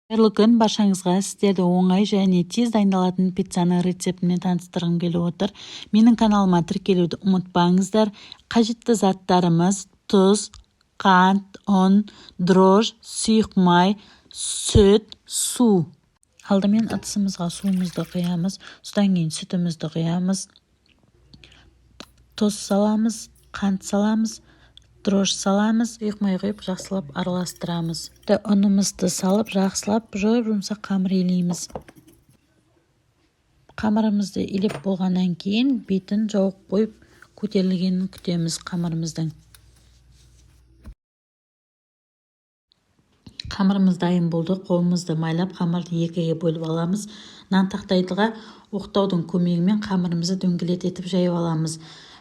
Қайырлы күн, баршаңызға сіздерді оңай және тез дайындалатын пиццаны рецептімен таныстырғым келіп отыр. Менің каналыма тіркелуді ұмытпаңыздар. Қажетті заттарымыз: тұз, қант, ұн, дрож, сұйық май, сүт, су. Алдымен ыдысымызға суымызды құямыз, содан кейін сүтімізді құямыз, тұз саламыз, қант саламыз, дрож саламыз, сұйық май құйып жақсылап араластырамыз. Ұнымызды салып жақсылап жұмсақ қамыр илейміз. Қамырымызды илеп болғаннан кейін бетін жауып қойып көтерілгенін күтеміз қамырымыздың. Қамырымыз дайын болды. Қолымызды майлап қамырды екіге бөліп аламыз. Нан тақтайға оқтаудың көмегімен қамырымызды дөңгелетіп жайып аламыз.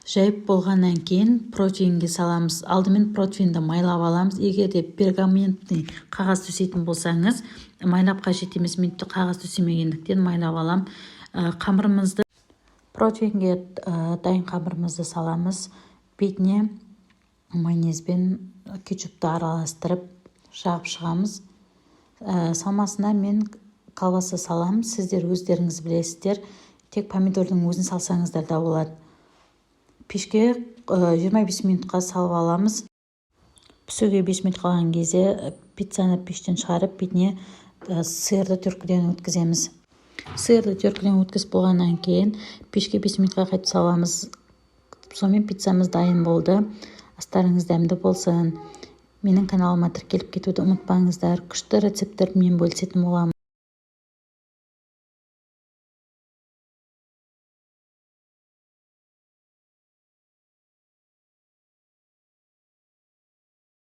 Жайып болғаннан кейін протеинге саламыз. Алдымен протеинді майлап аламыз. Егер де пергаментный қағаз төсейтін болсаңыз, майлап қажет емес, мен қағаз төсемегендіктен майлап алам. Қамырымызды протеинге дайын қамырымызды саламыз. Бетіне майонезбен кетчупты араластырып жағып шығамыз. Салмасына мен колбаса салам. Сіздер өздеріңіз білесіздер. Тек помидордың өзін салсаңыздар да болады. Пешке 25 минутқа салып аламыз. Пісуге 5 минут қалған кезде пиццаны пештен шығарып, бетіне сырды түркіден өткіземіз. Сырды түркіден өткізіп болғаннан кейін пешке 5 минутқа қайтып саламыз. Сонымен пиццамыз дайын болды. Астарыңыз дәмді болсын. Менің каналыма тіркеліп кетуді ұмытпаңыздар. Күшті рецепттермен бөлісетін боламын.